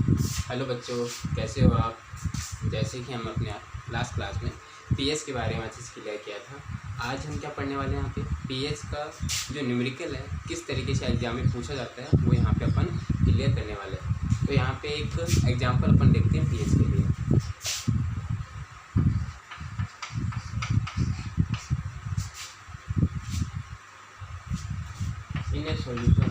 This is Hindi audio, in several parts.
हेलो बच्चों, कैसे हो आप। जैसे कि हम अपने लास्ट क्लास में पीएच के बारे में अच्छे से क्लियर किया था। आज हम क्या पढ़ने वाले हैं यहाँ पे पीएच का जो न्यूमेरिकल है किस तरीके से एग्जाम में पूछा जाता है वो यहाँ पे अपन क्लियर करने वाले हैं। तो यहाँ पे एक एग्जाम्पल अपन देखते हैं पीएच के लिए। In a solution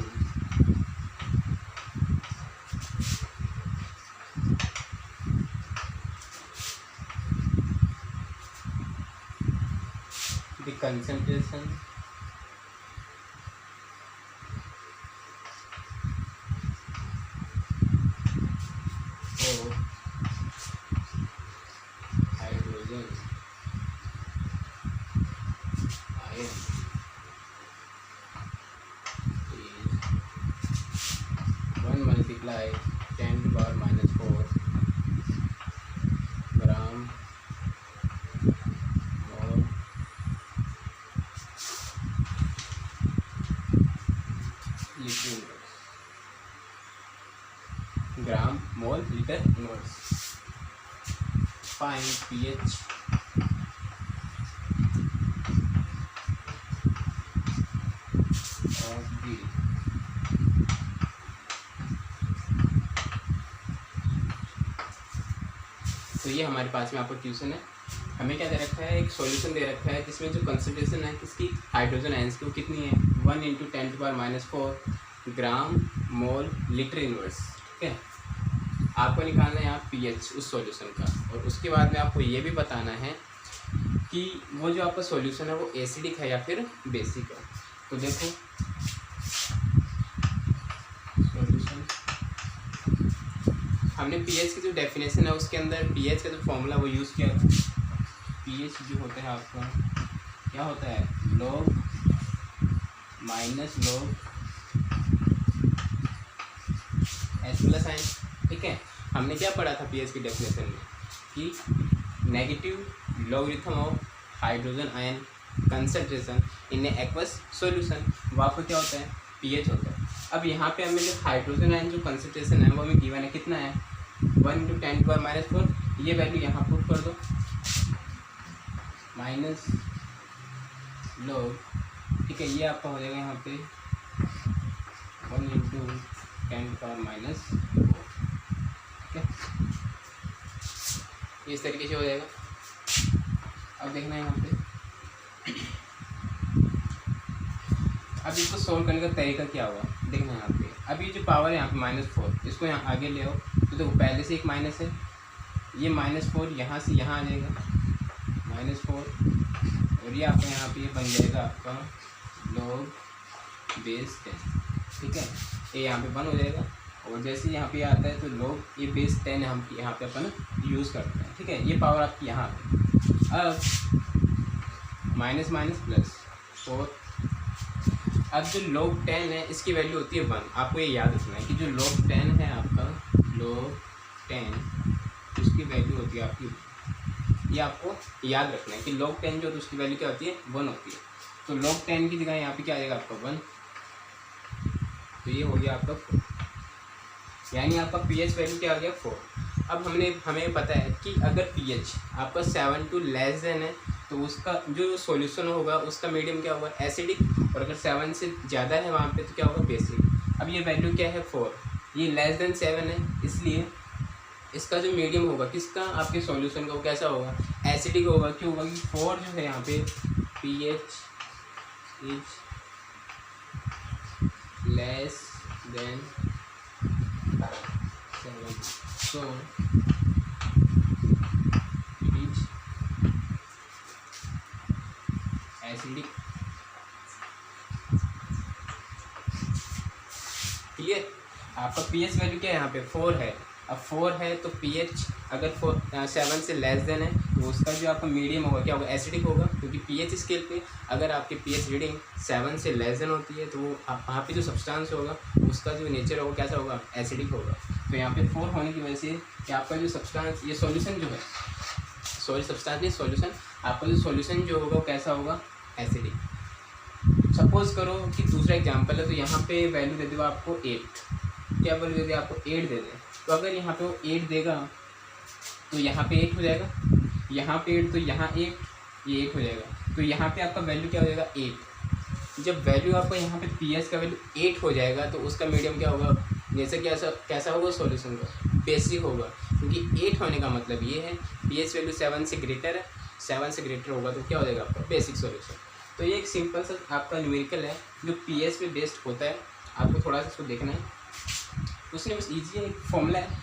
the concentration of hydrogen ion is 1 multiply 10 to the power minus 4 gram mole liter inverse gram mole liter inverse. Find pH of the तो ये हमारे पास में आपको क्वेश्चन है। हमें क्या दे रखा है, एक सॉल्यूशन दे रखा है जिसमें जो कंसंट्रेशन है किसकी हाइड्रोजन आयंस की वो कितनी है 1 × 10⁻⁴ ग्राम मोल लीटर इनवर्स। ठीक है, आपको निकालना है यहाँ पीएच उस सॉल्यूशन का, और उसके बाद में आपको ये भी बताना है कि वो जो आपका सॉल्यूशन है वो एसिडिक है या फिर बेसिक है। तो देखो सॉल्यूशन हमने पीएच की जो डेफिनेशन है उसके अंदर पीएच का जो फॉर्मूला वो यूज़ किया था। पीएच जो होता है आपका क्या होता है log minus log H plus ion. ठीक है, हमने क्या पढ़ा था पीएच की डेफिनेशन में कि negative logarithm of hydrogen ion concentration in A aqueous solution वो आपको क्या होता है पीएच होता है। अब यहाँ पे हमें जो हाइड्रोजन आयन जो कंसंट्रेशन है वो हमें गिवन है कितना है 1 × 10⁻⁴। ये वैल्यू यहाँ पुट कर दो माइनस लॉग। ठीक है, ये आपका हो जाएगा यहाँ पे 1 × 10⁻⁴। ठीक है, इस तरीके से हो जाएगा। अब देखना है यहाँ पे, अब इसको सोल्व करने का तरीका क्या हुआ देखना है यहाँ पे। अब ये जो पावर है यहाँ पे -4 इसको यहाँ आगे ले आओ तो देखो पहले से एक माइनस है, ये -4 यहाँ से यहाँ आ जाएगा -4, और ये आपका यहाँ पे ये बन जाएगा आपका log बेस 10। ठीक है, ये यहाँ पे 1 हो जाएगा, और जैसे यहाँ पे आता है तो log ये बेस 10 हम यहाँ पे अपन यूज़ करते हैं। ठीक है, ये पावर आपकी यहाँ आ गई। अब माइनस माइनस प्लस 4। अब जो log 10 है इसकी वैल्यू होती है 1। आपको ये याद रखना है कि जो log 10 है आपका log 10 उसकी वैल्यू होती है आपकी, ये आपको याद रखना है कि log 10 जो तो उसकी वैल्यू क्या होती है 1 होती है। तो log 10 की जगह यहाँ पे क्या आ जाएगा आपका 1, तो ये हो गया आपका 4, यानी आपका पीएच वैल्यू क्या आ गया 4। अब हमें पता है कि अगर पीएच आपका 7 to << है तो उसका जो सॉल्यूशन होगा उसका मीडियम क्या होगा एसिडिक, और अगर 7 से ज़्यादा है वहाँ पे तो क्या होगा बेसिक। अब ये वैल्यू क्या है 4, ये <<7 है, इसलिए इसका जो मीडियम होगा किसका आपके सॉल्यूशन का वो कैसा होगा एसिडिक होगा। क्यों होगा कि 4 जो है यहाँ पे pH is less than 7, so it is acidic. Clear, आपका पीएच वैल्यू क्या है यहाँ पे 4 है। अब 4 है तो पीएच अगर 7 से << है तो उसका जो आपका मीडियम होगा क्या होगा एसिडिक होगा, क्योंकि पीएच स्केल पे अगर आपकी पीएच रीडिंग 7 से <> होती है तो वो वहाँ पे जो सब्सटेंस होगा उसका जो नेचर होगा कैसा होगा एसिडिक होगा। तो यहाँ पे 4 होने की वजह से कि आपका जो सब्सटेंस ये सॉल्यूशन जो है सब्सटेंस नहीं सॉल्यूशन, आपका जो सॉल्यूशन जो होगा वो कैसा होगा एसिडिक। सपोज करो कि दूसरा एग्जांपल है, तो यहाँ पे वैल्यू दे दो आपको 8, क्या वैल्यू दे दे आपको 8 दे दें, तो अगर यहाँ पे वो 8 देगा तो यहाँ पे 8 हो जाएगा, यहाँ पे 8 तो यहाँ 8, ये 8 हो जाएगा। तो यहाँ पे आपका वैल्यू क्या हो जाएगा 8। जब वैल्यू आपका यहाँ पे पी एच का वैल्यू 8 हो जाएगा तो उसका मीडियम क्या होगा, जैसे कि ऐसा कैसा होगा सॉल्यूशन का, बेसिक होगा। क्योंकि 8 होने का मतलब ये है पी एच वैल्यू 7 से ग्रेटर है, 7 से ग्रेटर होगा तो क्या हो जाएगा आपका बेसिक सॉल्यूशन। तो ये एक सिंपल सा आपका न्यूमेरिकल है जो पी एच पे बेस्ड होता है, आपको थोड़ा सा इसको देखना है। उसने बस ईजी एक फॉर्मूला है,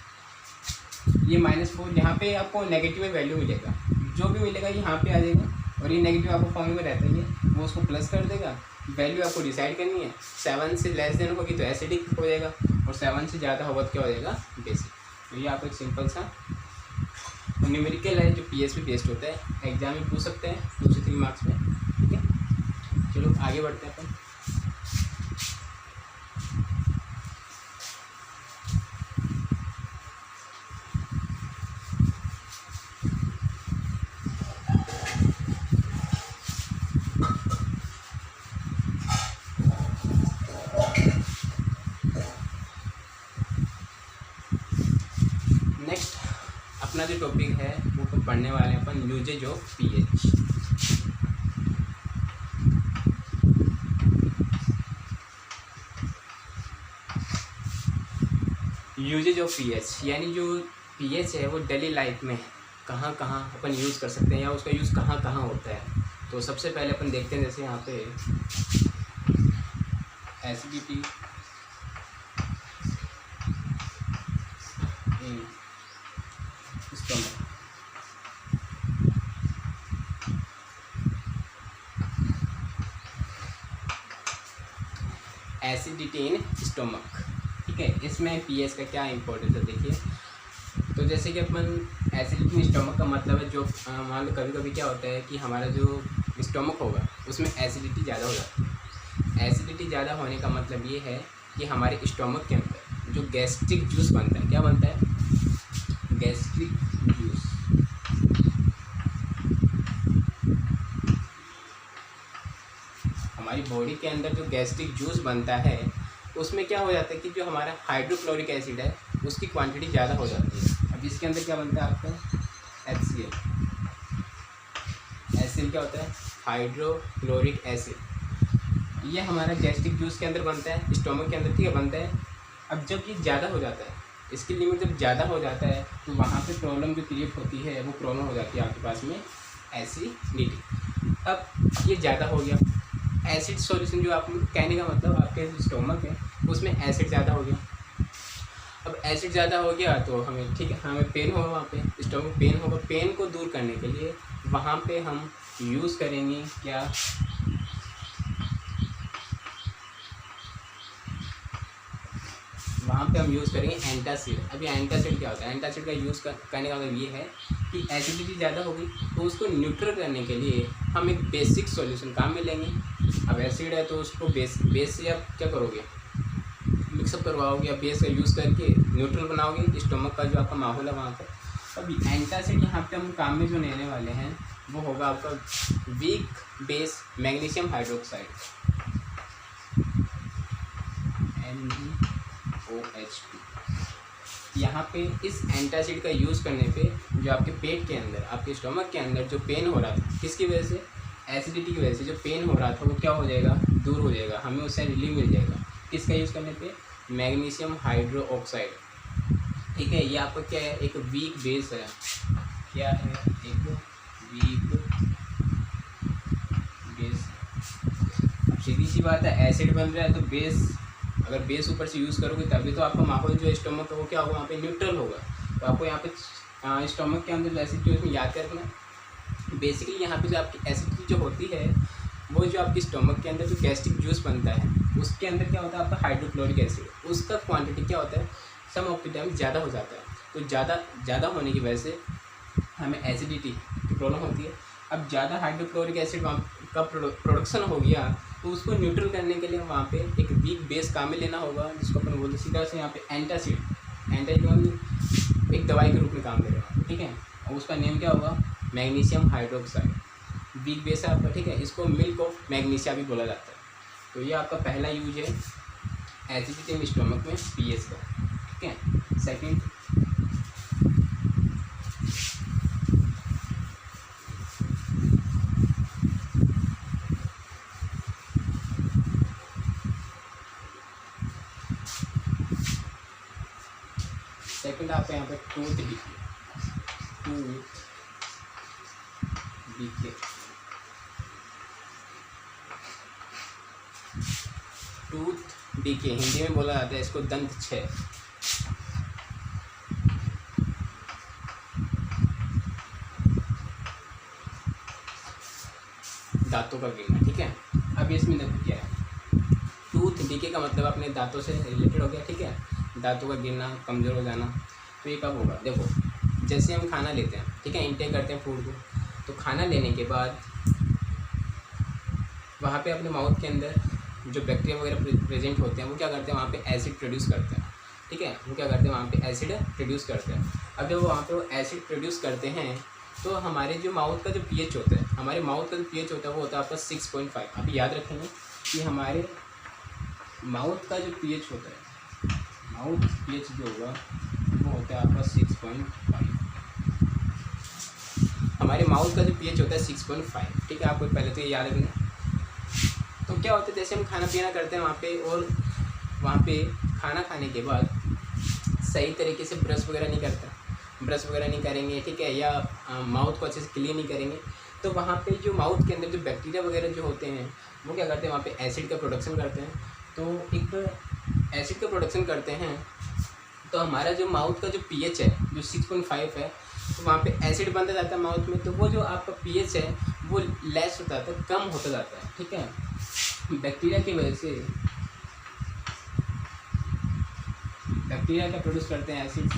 ये -4, यहाँ पे आपको नेगेटिव में वैल्यू मिलेगा, जो भी मिलेगा यहाँ पे आ जाएगा, और ये नेगेटिव आपको फॉर्म में रहता है ये, वो उसको प्लस कर देगा। वैल्यू आपको डिसाइड करनी है, 7 से लेस देन होगी तो एसिडिक हो जाएगा, और 7 से ज़्यादा होगा तो क्या हो जाएगा बेसिक। तो ये आपको एक सिंपल सा न्यूमेरिकल है जो पीएच पे बेस्ड होता है, एग्जाम में पूछ सकते हैं 2 से 3 मार्क्स में। ठीक है, चलो आगे बढ़ते हैं अपन। नेक्स्ट अपना जो टॉपिक है वो तो पढ़ने वाले हैं अपन uses of pH. Uses of pH यानी जो पीएच है वो डेली लाइफ में कहाँ कहाँ अपन यूज़ कर सकते हैं या उसका यूज़ कहाँ कहाँ होता है। तो सबसे पहले अपन देखते हैं, जैसे यहाँ पे acidity in stomach, acidity in stomach. ठीक है, इसमें पीएच का क्या इंपॉर्टेंस है देखिए। तो जैसे कि अपन एसिडिटी इन स्टमक का मतलब है जो मान लो कभी कभी क्या होता है कि हमारा जो स्टमक होगा उसमें एसिडिटी ज़्यादा हो जाती है। एसिडिटी ज़्यादा होने का मतलब ये है कि हमारे स्टमक के अंदर जो गैस्ट्रिक जूस बनता है, क्या बनता है गैस्ट्रिक जूस, हमारी बॉडी के अंदर जो गैस्ट्रिक जूस बनता है उसमें क्या हो जाता है कि जो हमारा हाइड्रोक्लोरिक एसिड है उसकी क्वांटिटी ज़्यादा हो जाती है। अब इसके अंदर क्या बनता है आपका HCl, HCl क्या होता है हाइड्रोक्लोरिक एसिड। ये हमारा गैस्ट्रिक जूस के अंदर बनता है, स्टोमक के अंदर ठीक है बनता है। अब जब ये ज़्यादा हो जाता है, इसकी लिमिट जब ज़्यादा हो जाता है तो वहाँ पे प्रॉब्लम जो क्रिएट होती है वो प्रॉब्लम हो जाती है आपके पास में एसिडिटी। अब ये ज़्यादा हो गया, एसिड सॉल्यूशन जो आप कहने का मतलब आपके स्टोमक है उसमें एसिड ज़्यादा हो गया। अब एसिड ज़्यादा हो गया तो हमें ठीक है हमें पेन होगा, वहाँ पे स्टोमक पेन होगा। पेन को दूर करने के लिए वहाँ पे हम यूज़ करेंगे क्या, वहाँ पे हम यूज़ करेंगे एंटासिड। अभी एंटासिड क्या होता है, एंटासिड का यूज़ करने का मतलब ये है कि एसिडिटी ज़्यादा होगी तो उसको न्यूट्रल करने के लिए हम एक बेसिक सॉल्यूशन काम में लेंगे। अब एसिड है तो उसको बेस से आप क्या करोगे मिक्सअप करवाओगे, या बेस का यूज़ करके न्यूट्रल बनाओगे स्टोमक का जो आपका माहौल है वहाँ पर। अभी एंटासिड यहाँ पे हम काम में जो लेने वाले हैं वो होगा आपका weak base magnesium hydroxide MgOH2। यहाँ पे इस एंटासिड का यूज़ करने पे जो आपके पेट के अंदर आपके स्टोमक के अंदर जो पेन हो रहा था किसकी वजह से, एसिडिटी की वजह से जो पेन हो रहा था वो क्या हो जाएगा दूर हो जाएगा, हमें उससे रिलीफ मिल जाएगा। किसका यूज़ करने पे मैग्नीशियम हाइड्रोक्साइड। ठीक है, ये आपका क्या है एक वीक बेस है, क्या है एक वीक बेस। अब सीधी सी बात है एसिड बन रहा है तो बेस, अगर बेस ऊपर से यूज़ करोगे तभी तो आपका माहौल जो स्टोमक है वो क्या होगा वहाँ पे न्यूट्रल होगा। तो आपको यहाँ पे स्टोमक के अंदर जो एसिडिटी उसमें याद रखना। बेसिकली यहाँ पे जो आपकी एसिडिटी जो होती है वो जो आपकी स्टोमक के अंदर जो गैस्ट्रिक जूस बनता है उसके अंदर क्या होता है आपका हाइड्रोक्लोरिक एसिड, उसका क्वांटिटी क्या होता है सम ऑफ द टाइम ज़्यादा हो जाता है। तो ज़्यादा होने की वजह से हमें एसिडिटी की प्रॉब्लम होती है। अब ज़्यादा हाइड्रोक्लोरिक एसिड का प्रोडक्शन हो गया तो उसको न्यूट्रल करने के लिए वहाँ पे एक वीक बेस काम में लेना होगा, जिसको अपन बोलते सीधा से यहाँ पे एंटासिड एक दवाई के रूप में काम करेगा। ठीक है, और उसका नेम क्या होगा मैग्नीशियम हाइड्रोक्साइड, वीक बेस है आपका। ठीक है, इसको मिल्क ऑफ मैग्नीशिया भी बोला जाता है। तो ये आपका पहला यूज है एसिडिटी इन स्टोमक में पीएच का। ठीक है, सेकंड सेकंड आपका यहाँ पे tooth decay, tooth decay Hindi में बोला जाता है इसको दंत क्षय। दांतों का गिरना, ठीक है। अब इसमें देखो क्या है, टूथ डीके का मतलब अपने दांतों से रिलेटेड हो गया, ठीक है। दांतों का गिरना, कमज़ोर हो जाना। तो ये कब होगा, देखो जैसे हम खाना लेते हैं, ठीक है, इंटेक करते हैं फूड को, तो खाना लेने के बाद वहाँ पे अपने माउथ के अंदर जो बैक्टीरिया वगैरह प्रेजेंट होते हैं वो क्या करते हैं, वहाँ पे एसिड प्रोड्यूस करते हैं, ठीक है। वो क्या करते हैं, वहाँ पे एसिड प्रोड्यूस करते हैं। अब जब वो वहाँ पे वो एसिड प्रोड्यूस करते हैं तो हमारे जो माउथ का जो पीएच होता है, हमारे माउथ का जो पीएच होता है वो होता है आपका 6.5। आप याद रखेंगे कि हमारे माउथ का जो पीएच होता है, माउथ पीएच जो होगा वो होता है आपका 6.5। हमारे माउथ का जो पीएच होता है 6.5, ठीक है। आपको पहले तो ये याद रखना। तो क्या होता है, जैसे हम खाना पीना करते हैं वहाँ पे, और वहाँ पे खाना खाने के बाद सही तरीके से ब्रश वगैरह नहीं करता, ब्रश वगैरह नहीं करेंगे, ठीक है, या माउथ को अच्छे से क्लीन नहीं करेंगे, तो वहाँ पे जो माउथ के अंदर जो बैक्टीरिया वगैरह जो होते हैं वो क्या करते हैं, वहाँ पे एसिड का प्रोडक्शन करते हैं। तो एक एसिड का प्रोडक्शन करते हैं तो हमारा जो माउथ का जो पीएच है जो 6.5 है, तो वहाँ पे एसिड बनता जाता है माउथ में, तो वो जो आपका पीएच है वो लेस होता जाता है, कम होता जाता है, ठीक है। बैक्टीरिया की वजह से, बैक्टीरिया क्या प्रोड्यूस करते हैं, एसिड्स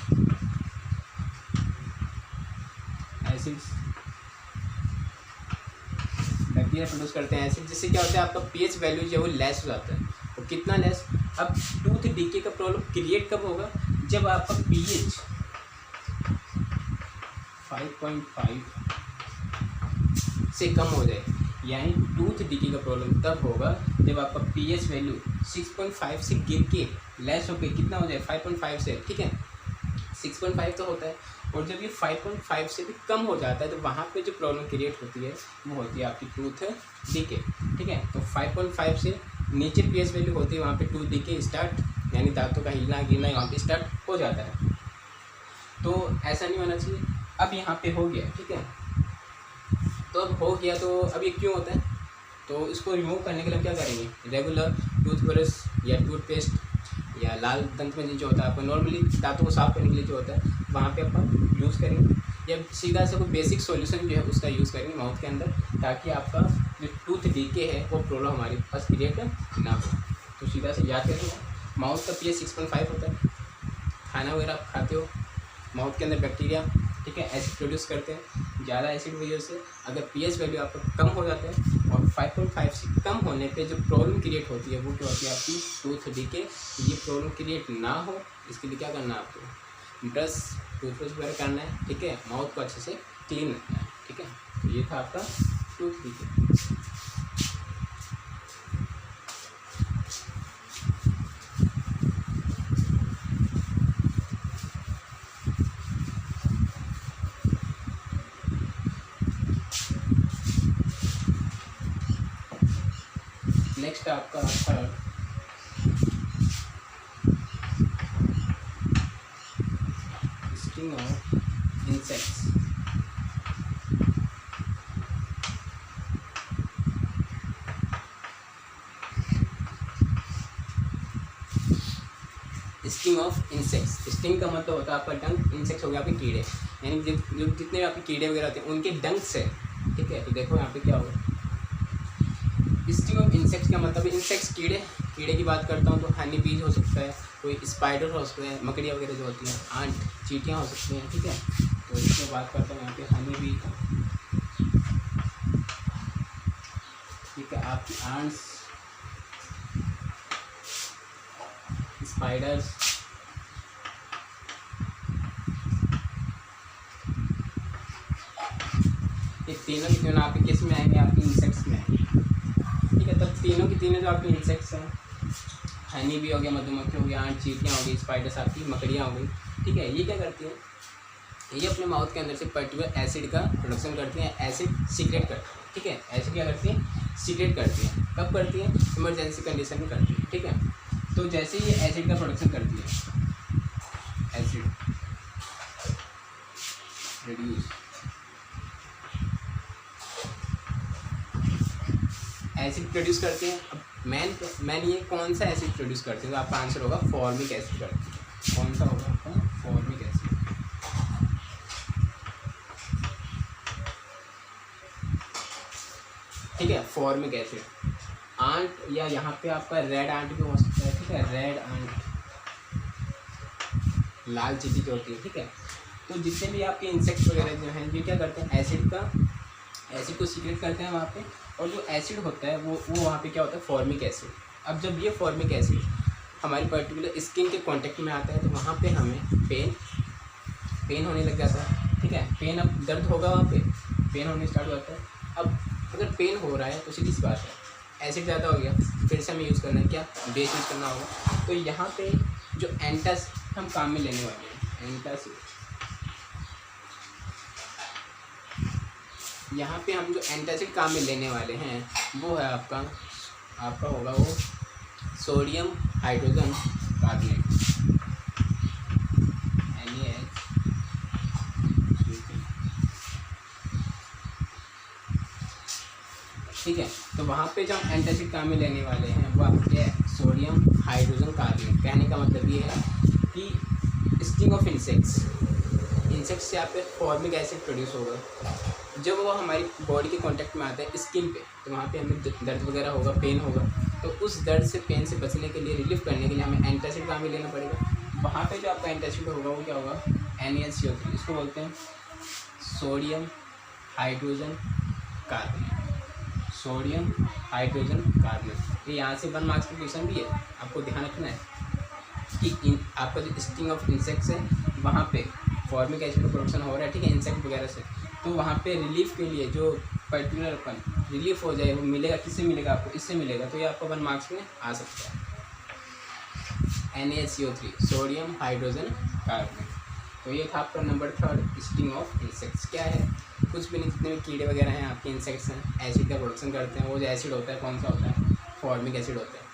बैक्टीरिया प्रोड्यूस करते हैं एसिड, जिससे क्या होता है आपका पीएच वैल्यू जो है वो लेस हो जाता है। और कितना लेस, अब टूथ डीके का प्रॉब्लम क्रिएट कब होगा, जब आपका पीएच 5.5 से कम हो जाए, यानी टूथ डीके का प्रॉब्लम तब होगा जब आपका पीएच वैल्यू 6.5 से गिर के लेस होकर कितना हो जाए, 5.5 से, ठीक है। 6.5 तो होता है, और जब ये 5.5 से भी कम हो जाता है तो वहाँ पे जो प्रॉब्लम क्रिएट होती है वो होती है आपकी टूथ डीके, ठीक है। तो 5.5 से नीचे पीएच वैल्यू होती है, वहाँ पे टूथ डीके स्टार्ट, यानी दांतों का हिलना गिरना वहाँ पे स्टार्ट हो जाता है। तो ऐसा नहीं होना चाहिए। अब यहाँ पे हो गया, ठीक है। तो अब हो गया, तो अब ये क्यों होता है, तो इसको रिमूव करने के लिए क्या करेंगे, रेगुलर टूथब्रश या टूथपेस्ट या लाल दंत मंजन जो होता है आपको नॉर्मली दांतों को साफ करने के लिए जो होता है वहाँ पे अपन यूज़ करेंगे, या सीधा से कोई बेसिक सॉल्यूशन जो है उसका यूज़ करेंगे माउथ के अंदर, ताकि आपका जो टूथ डीके है वो प्रॉब्लम हमारे पास क्रिएट ना हो। तो सीधा से याद करेंगे, माउथ का पीएच 6.5 होता है। खाना वगैरह आप खाते हो, माउथ के अंदर बैक्टीरिया, ठीक है, एसिड प्रोड्यूस करते हैं। ज़्यादा एसिड वजह से अगर पीएच वैल्यू आपका कम हो जाता है, और 5.5 से कम होने पे जो प्रॉब्लम क्रिएट होती है वो क्या होती है आपकी टूथ डीके। ये प्रॉब्लम क्रिएट ना हो इसके लिए क्या करना है आपको, ब्रश टूथब्रश वगैरह करना है, ठीक है, माउथ को अच्छे से क्लीन रखना है, ठीक है। तो ये था आपका टूथ डीके। नेक्स्ट आपका third, sting of insects. Sting of insects, sting का मतलब होता है आपका डंक, इंसेक्ट्स हो गया आपके कीड़े, यानी जो जितने आपके कीड़े वगैरह होते हैं उनके डंक से, ठीक है। तो देखो यहाँ पे क्या होगा, स्टिंग ऑफ इंसेक्ट्स का मतलब इंसेक्ट्स कीड़े की बात करता हूँ तो हनी बीज हो सकता है, कोई स्पाइडर हो सकता है, मकड़ियाँ वगैरह जो होती हैं, आंट चींटियाँ हो सकती हैं, ठीक है। तो इसमें बात करता हूँ यहाँ पे हनी बीज, ठीक है, आपकी आंट्स, स्पाइडर्स, ये तीनों की तीनों आपके किस में आएंगे, आपके इंसेक्ट्स में आएंगे, ठीक है। तब तीनों की तीनों जो आपके इंसेक्ट्स हैं, हनी भी हो गया, मधुमक्खी हो गया, आंट चींटियाँ हो गई, स्पाइडर्स आपकी मकड़ियाँ हो गई, ठीक है। ये क्या करती हैं, ये अपने माउथ के अंदर से पर्टिकुलर एसिड का प्रोडक्शन करती हैं, एसिड सीक्रेट करती हैं, ठीक है। एसिड क्या करती हैं, सीक्रेट करती हैं। कब करती हैं, इमरजेंसी कंडीशन में करती हैं, ठीक है। तो जैसे ये एसिड का प्रोडक्शन करती है, एसिड प्रोड्यूस एसिड प्रोड्यूस करते हैं। अब मैन ये कौन सा एसिड प्रोड्यूस करते हैं, तो आपका आंसर होगा फॉर्मिक एसिड करते हैं। कौन सा होगा आपका? Formic acid. ठीक है, फॉर्मिक एसिड। आंट या यहाँ पे आपका रेड आंट भी हो सकता है। ठीक है, रेड आंट, लाल चींटी जो होती है। ठीक है, तो जितने भी आपके इंसेक्ट वगैरह जो हैं ये क्या करते हैं, एसिड को सीक्रेट करते हैं वहाँ पे, और जो एसिड होता है वो वहाँ पे क्या होता है, फॉर्मिक एसिड। अब जब ये फॉर्मिक एसिड हमारी पर्टिकुलर स्किन के कांटेक्ट में आता है तो वहाँ पे हमें पेन होने लग जाता है। ठीक है, पेन, अब दर्द होगा वहाँ पे, पेन होने स्टार्ट हो जाता है। अब अगर पेन हो रहा है तो सीधी सी बात है, एसिड ज़्यादा हो गया, फिर से हमें यूज़ करना है क्या, बेस यूज़ करना होगा। तो यहाँ पे जो एंटासिड हम काम में लेने वाले हैं, एंटासिड, यहाँ पे हम जो एंटासिड काम में लेने वाले हैं वो है आपका होगा वो सोडियम हाइड्रोजन कार्बोनेट, NaH। ठीक है, तो वहाँ पे जो हम एंटासिड काम में लेने वाले हैं वो आपके सोडियम हाइड्रोजन कार्बोनेट। कहने का मतलब ये है कि स्टिंग ऑफ इंसेक्ट्स से आप पे फॉर्मिक एसिड प्रोड्यूस होगा। जब वो हमारी बॉडी के कांटेक्ट में आता है स्किन पे, तो वहाँ पे हमें दर्द वगैरह होगा, पेन होगा। तो उस दर्द से, पेन से बचने के लिए, रिलीफ करने के लिए हमें एंटासिड काम में लेना पड़ेगा। वहाँ पे जो आपका एंटासिड होगा वो क्या होगा, NaCO3। इसको बोलते हैं sodium hydrogen carbonate, sodium hydrogen carbonate. ये यहाँ से 1 मार्क्स का क्वेश्चन भी है, आपको ध्यान रखना है कि आपका जो स्टिंग ऑफ इंसेक्ट्स है वहाँ पे फॉर्मिक एसिड का प्रोडक्शन हो रहा है। ठीक है, इंसेक्ट वगैरह से, तो वहाँ पे रिलीफ के लिए जो पर्टिकुलर अपन रिलीफ हो जाए वो मिलेगा, किससे मिलेगा, आपको इससे मिलेगा। तो ये आपको 1 मार्क्स में आ सकता है, NaCO3, सोडियम हाइड्रोजन कार्बोनेट। तो ये था आपका नंबर 3, स्टिंग ऑफ इंसेक्ट्स। क्या है, कुछ भी नहीं, जितने भी कीड़े वगैरह हैं आपके इंसेक्ट्स हैं, एसिड का प्रोडक्शन करते हैं। वो जो एसिड होता है कौन सा होता है, फॉर्मिक एसिड होता है।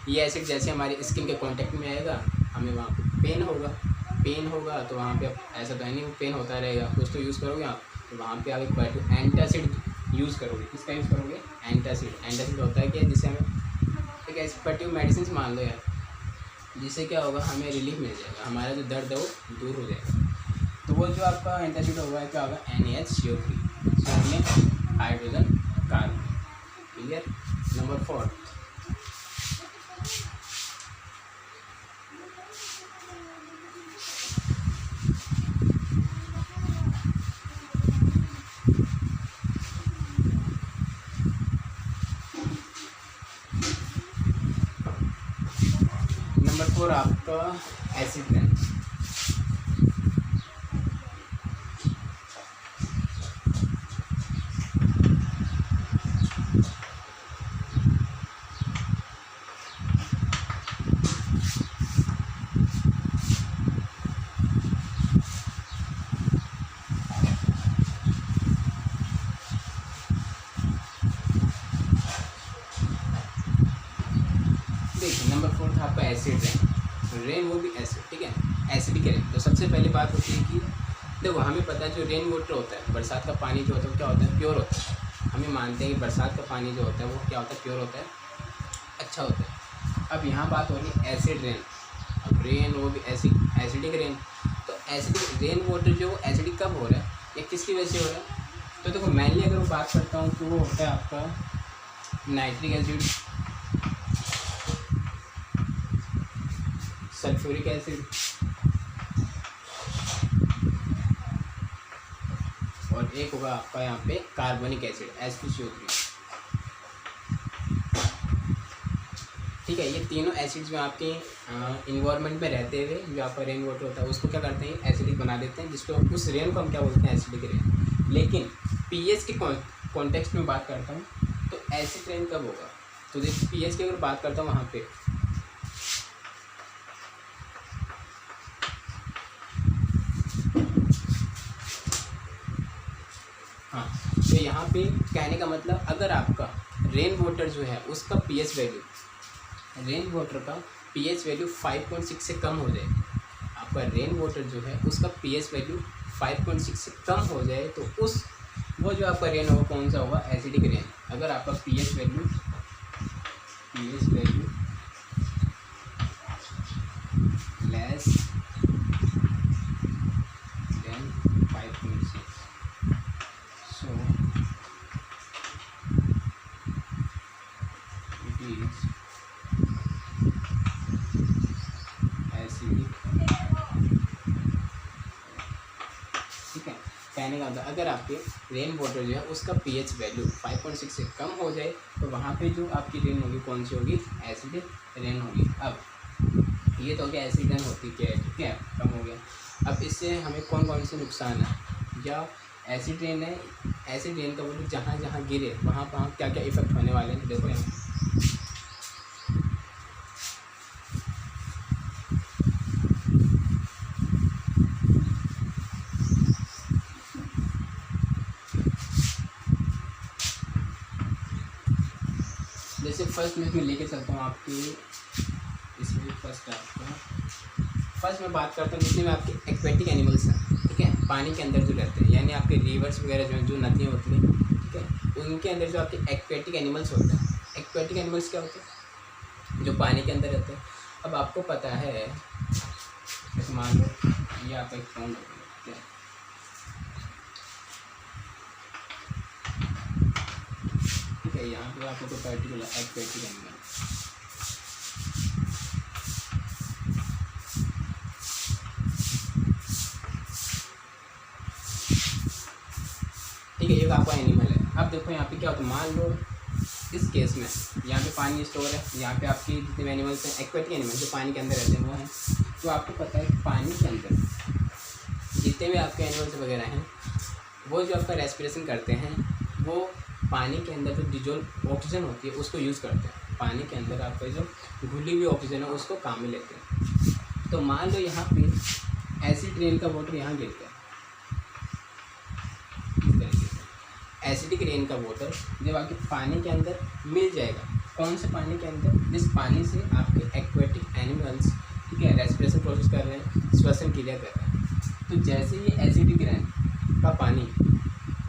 ये एसिड जैसे हमारी स्किन के कॉन्टेक्ट में आएगा, हमें वहाँ पे पेन होगा, तो वहाँ पे ऐसा तो है नहीं वो पेन होता रहेगा, कुछ तो यूज़ करोगे आप, तो वहाँ पे आप एक एंटासिड यूज़ करोगे। किसका यूज़ करोगे, एंटासिड होता है क्या, जिससे हमें एक ऐसी पर्टिकुलर मेडिसिन मान लो यार, जिससे क्या होगा, हमें रिलीफ मिल जाएगा, हमारा जो दर्द है वो दूर हो जाएगा। तो वो जो आपका एंटासिड होगा क्या होगा, NaCO3, sodium hydrogen carbonate. Clear. Number 4, आपका एसिड रेन। देखिए नंबर 4 था आपका एसिड रेन, वो भी एसिड। ठीक है, एसिडिक रेन। तो सबसे पहली बात होती है कि देखो, हमें पता है जो रेन वाटर होता है, बरसात का पानी जो होता है वो क्या होता है, प्योर होता है। हमें मानते हैं कि बरसात का पानी जो होता है वो क्या होता है, प्योर होता है, अच्छा होता है। अब यहाँ बात हो रही है एसिड रेन। अब रेन वो भी एसिडिक रेन। तो एसिडिक रेन वाटर जो एसिडिक कब हो रहा है या किसकी वजह से हो रहा है, तो देखो मेनली अगर मैं बात करता हूँ तो वो होता है आपका नाइट्रिक एसिड, सल्फ्यूरिक एसिड और एक होगा आपका यहाँ पे कार्बोनिक एसिड, H2CO3। ठीक है, ये तीनों एसिड्स जो आपके इन्वायरमेंट में रहते हुए जो आपका रेन वाटर होता है उसको क्या करते हैं, एसिडिक बना देते हैं, जिसको उस रेन को हम क्या बोलते हैं, एसिडिक रेन। लेकिन पीएच के कॉन्टेक्स्ट में बात करता हूँ तो एसिड रेन कब होगा, तो देखिए पीएच की अगर बात करता हूँ वहाँ पे हाँ, तो यहाँ पे कहने का मतलब अगर आपका रेन वाटर जो है उसका पीएच वैल्यू, रेन वाटर का पीएच वैल्यू 5.6 से कम हो जाए, आपका रेन वाटर जो है उसका पीएच वैल्यू 5.6 से कम हो जाए तो उस वो जो आपका रेन होगा कौन सा होगा, एसिडिक रेन। अगर आपका pH value less than 5.6, so it is acidic. ठीक है, कहने का मतलब अगर आपके रेन वाटर जो है उसका पीएच वैल्यू 5.6 से कम हो जाए तो वहाँ पे जो आपकी रेन होगी कौन सी होगी, एसिडिक रेन होगी। अब ये तो हो गया एसिड रेन होती क्या है, ठीक है, कम हो गया। अब इससे हमें कौन कौन से नुकसान है, या एसिड रेन है, एसिड रेन का वो जहाँ जहाँ गिरे वहाँ क्या क्या इफेक्ट होने वाले हैं, देखो यहाँ जैसे फर्स्ट में लेके चलता हूँ आपकी, इसमें फर्स्ट मैं बात करता हूँ जितने में आपके एक्वेटिक एनिमल्स हैं, ठीक है, पानी के अंदर जो रहते हैं, यानी आपके रिवर्स वगैरह जो नदियाँ होती हैं, ठीक है, उनके अंदर जो आपके एक्वेटिक एनिमल्स होते हैं। एक्वेटिक एनिमल्स क्या होते हैं, जो पानी के अंदर रहते हैं। अब आपको पता है, जैसे मान लो ये आपका एक फोन हो गया, ठीक है, यहाँ पे आपको कोई पर्टिकुलर एक्वेटिक एनिमल, ठीक है, एक आपका एनिमल है। अब देखो यहाँ पे क्या होता है, मान लो इस केस में यहाँ पे पानी स्टोर है, यहाँ पे आपकी जितने एनिमल्स हैं एक्वेटिक एनिमल जो पानी के अंदर रहते हैं वो हैं। तो आपको पता है कि पानी के अंदर जितने भी आपके एनिमल्स वगैरह हैं वो जो आपका रेस्पिरेशन करते हैं वो पानी के अंदर जो डिजोल्व ऑक्सीजन होती है उसको यूज़ करते हैं। पानी के अंदर आपका जो घुली हुई ऑक्सीजन है उसको काम में लेते हैं। तो मान लो यहाँ पे एसिड रेन का वाटर यहाँ गिरता है, एसिडिक रेन का वाटर जब आपके पानी के अंदर मिल जाएगा, कौन से पानी के अंदर, जिस पानी से आपके एक्वेटिक एनिमल्स, ठीक है, रेस्पिरेशन प्रोसेस कर रहे हैं, श्वसन क्रिया कर रहे हैं। तो जैसे ये एसिडिक रेन का पानी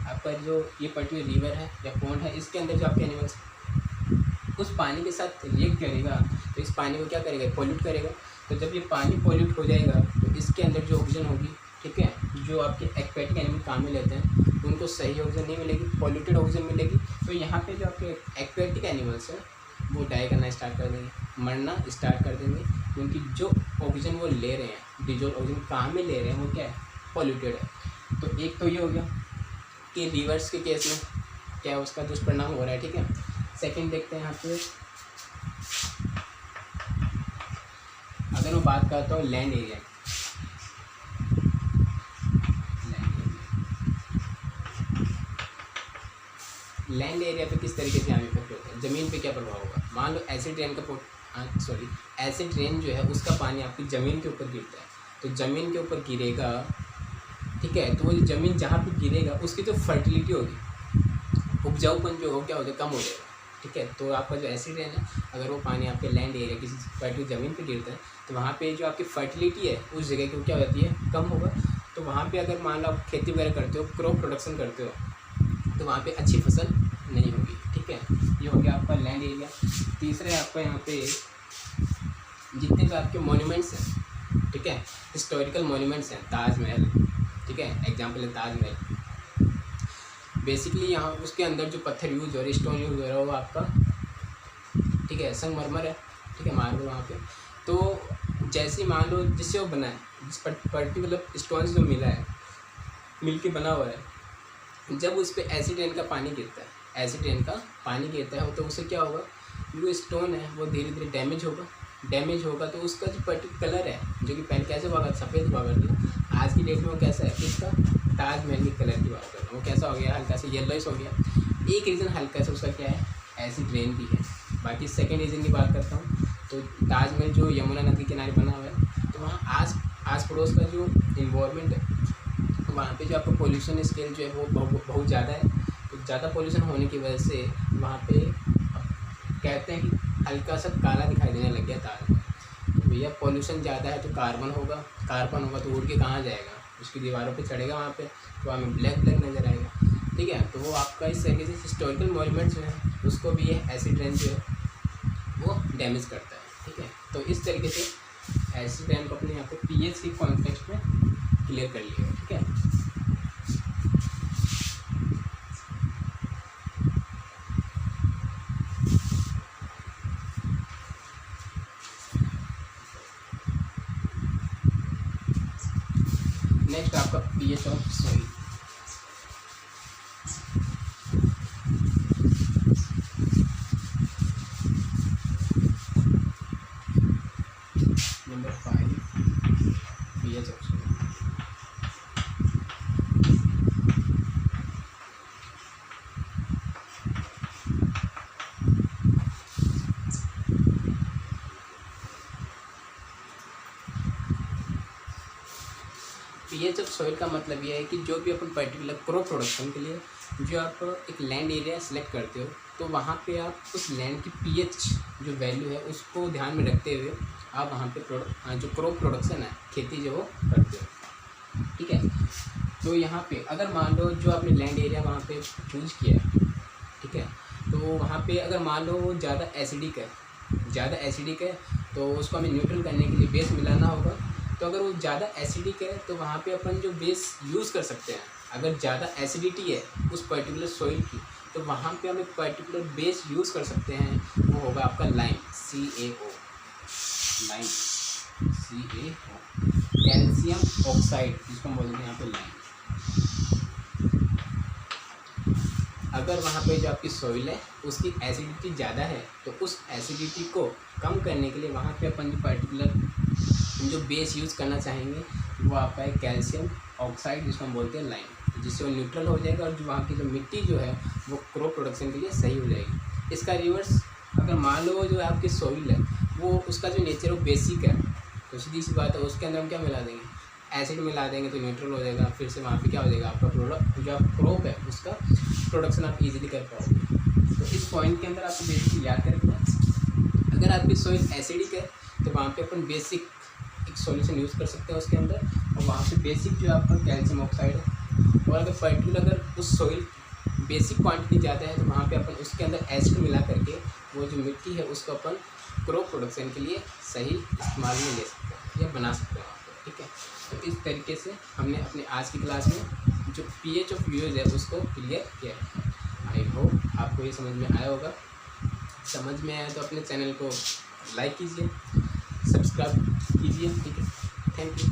आपका जो ये पर्टिकुलर रिवर है या पॉन्ड है, इसके अंदर जो आपके एनिमल्स उस पानी के साथ रिएक्ट करेगा तो इस पानी को क्या करेगा, पॉल्यूट करेगा। तो जब ये पानी पॉल्यूट हो जाएगा तो इसके अंदर जो ऑक्सीजन होगी, ठीक है, जो आपके एक्वेटिक एनिमल काम में लेते हैं उनको सही ऑक्सीजन नहीं मिलेगी, पॉल्यूटेड ऑक्सीजन मिलेगी। तो यहाँ पे जो आपके एक्वेटिक एनिमल्स हैं वो डाई करना स्टार्ट कर देंगे, मरना स्टार्ट कर देंगे, क्योंकि जो ऑक्सीजन वो ले रहे हैं, डिजोल्व ऑक्सीजन काम में ले रहे हैं, वो क्या है, पॉल्यूटेड है। तो एक तो ये हो गया कि रिवर्स के केस में क्या उसका दुष्परिणाम हो रहा है, ठीक है। सेकेंड देखते हैं यहाँ पे, अगर मैं बात करता हूँ लैंड एरिया, लैंड एरिया पे किस तरीके से यहाँ इफेक्ट होता है, ज़मीन पे क्या प्रभाव होगा। मान लो एसिड रेन का एसिड रेन जो है उसका पानी आपकी ज़मीन के ऊपर गिरता है, तो ज़मीन के ऊपर गिरेगा, ठीक है, तो वो ज़मीन जहाँ पे गिरेगा उसकी जो फर्टिलिटी होगी, उपजाऊपन जो हो क्या हो जाएगा, कम हो जाएगा, ठीक है। तो आपका जो एसिड रेन है अगर वो पानी आपके लैंड एरिया किसी पर्टिकुलर ज़मीन पे गिरता है तो वहाँ पे जो आपकी फर्टिलिटी है उस जगह की क्या हो जाती है, कम होगा। तो वहाँ पे अगर मान लो आप खेती वगैरह करते हो, क्रॉप प्रोडक्शन करते हो, तो वहाँ पे अच्छी फसल नहीं होगी, ठीक है। ये हो गया आपका लैंड एरिया। तीसरे आपका यहाँ पे जितने भी आपके मोन्यूमेंट्स हैं, ठीक है, हिस्टोरिकल मोन्यूमेंट्स हैं, ताजमहल, ठीक है, एग्जाम्पल है ताजमहल। बेसिकली यहाँ उसके अंदर जो पत्थर यूज़ हो रहे, स्टोन यूज़ हो रहा है वो आपका, ठीक है, संगमरमर है, ठीक है, मार्बल वहाँ पे। तो जैसे मान लो जिससे वो बना है, जिस पर्टिकुलर स्टोन जो मिला है, मिल के बना हुआ है, जब उस पर एसिड रेन का पानी गिरता है, एसिड रेन का पानी गिरता है तो उससे क्या होगा, जो स्टोन है वो धीरे धीरे डैमेज होगा। तो उसका जो पर्टिकुलर कलर है जो कि पहले कैसे हुआ, सफ़ेद हुआ करता था, आज की डेट में वो कैसा है, किसका, ताजमहल के कलर की बात कर रहा हूँ, वो कैसा हो गया, हल्का सा येलोइश हो गया। एक रीज़न हल्का सा उसका क्या है, एसिड रेन भी है। बाकी सेकेंड रीज़न की बात करता हूँ तो ताजमहल जो यमुना नदी के किनारे बना हुआ है, तो वहाँ आस पड़ोस का जो इन्वायरमेंट है वहाँ पे जो आपका पोल्यूशन स्केल जो है वो बहुत ज़्यादा है। तो ज़्यादा पोल्यूशन होने की वजह से वहाँ पे कहते हैं कि हल्का सा काला दिखाई देने लग गया ताजमहल। तो भैया पोल्यूशन ज़्यादा है तो कार्बन होगा तो उड़ के कहाँ जाएगा, उसकी दीवारों पे चढ़ेगा वहाँ पे तो हमें ब्लैक ब्लैक नज़र आएगा, ठीक है। तो वो आपका इस तरीके से हिस्टोरिकल मॉन्यूमेंट जो है उसको भी ये एसिड रेन जो है वो डैमेज करता है, ठीक है। तो इस तरीके से एसिड रेन को अपने यहाँ पे पीएच के कॉन्टेक्स्ट में क्लियर कर लिएगा, ठीक है। नेक्स्ट आपका pH of soil. Number 5 pH of soil. PH of soil का मतलब ये है कि जो भी अपन पर्टिकुलर क्रॉप प्रोडक्शन के लिए जो आप एक लैंड एरिया सेलेक्ट करते हो तो वहाँ पे आप उस लैंड की पीएच जो वैल्यू है उसको ध्यान में रखते हुए आप वहाँ पे जो क्रॉप प्रोडक्शन है खेती जो वो करते हो, ठीक है। तो यहाँ पे अगर मान लो जो आपने लैंड एरिया वहाँ पे चूज किया है, ठीक है, तो वहाँ पे अगर मान लो वो ज़्यादा एसिडिक है तो उसको हमें न्यूट्रल करने के लिए बेस मिलाना होगा। तो अगर वो ज़्यादा एसिडिक है तो वहाँ पे अपन जो बेस यूज़ कर सकते हैं, अगर ज़्यादा एसिडिटी है उस पर्टिकुलर सॉइल की तो वहाँ पे हम एक पर्टिकुलर बेस यूज़ कर सकते हैं, वो होगा आपका लाइम, CaO, कैल्शियम ऑक्साइड जिसको हम बोलते हैं यहाँ पे लाइम। अगर वहाँ पे जो आपकी सॉइल है उसकी एसिडिटी ज़्यादा है तो उस एसिडिटी को कम करने के लिए वहाँ पे अपन जो पर्टिकुलर जो बेस यूज़ करना चाहेंगे वो आपका है कैल्शियम ऑक्साइड जिसको हम बोलते हैं लाइम, जिससे वो न्यूट्रल हो जाएगा और जो वहाँ की जो मिट्टी जो है वो क्रॉप प्रोडक्शन के लिए सही हो जाएगी। इसका रिवर्स अगर मान लो जो आपकी सॉइल है वो उसका जो नेचर वो बेसिक है तो सीधी सी बात है उसके अंदर हम क्या मिला देंगे, एसिड मिला देंगे तो न्यूट्रल हो जाएगा, फिर से वहाँ पे क्या हो जाएगा आपका प्रोडक्ट जो आप क्रॉप है उसका प्रोडक्शन आप इजीली कर पाओगे। तो इस पॉइंट के अंदर आपको बेसिकली याद रखना, अगर आपकी सॉइल एसिडिक है तो वहाँ पे अपन बेसिक एक सॉल्यूशन यूज़ कर सकते हैं उसके अंदर और वहाँ पे बेसिक जो आपका कैल्शियम ऑक्साइड है। और अगर पर्टिकुलर अगर उस सॉइल बेसिक क्वांटिटी ज़्यादा है तो वहाँ पे अपन उसके अंदर एसिड मिला करके वो जो मिट्टी है उसको अपन क्रॉप प्रोडक्शन के लिए सही इस्तेमाल में ले सकते हैं या बना सकते हैं वहाँ पर, ठीक है। तो इस तरीके से हमने अपने आज की क्लास में जो पीएच ऑफ यूज है उसको क्लियर किया है। आई होप आपको ये समझ में आया होगा। समझ में आया तो अपने चैनल को लाइक कीजिए, सब्सक्राइब कीजिए, ठीक है। Thank you.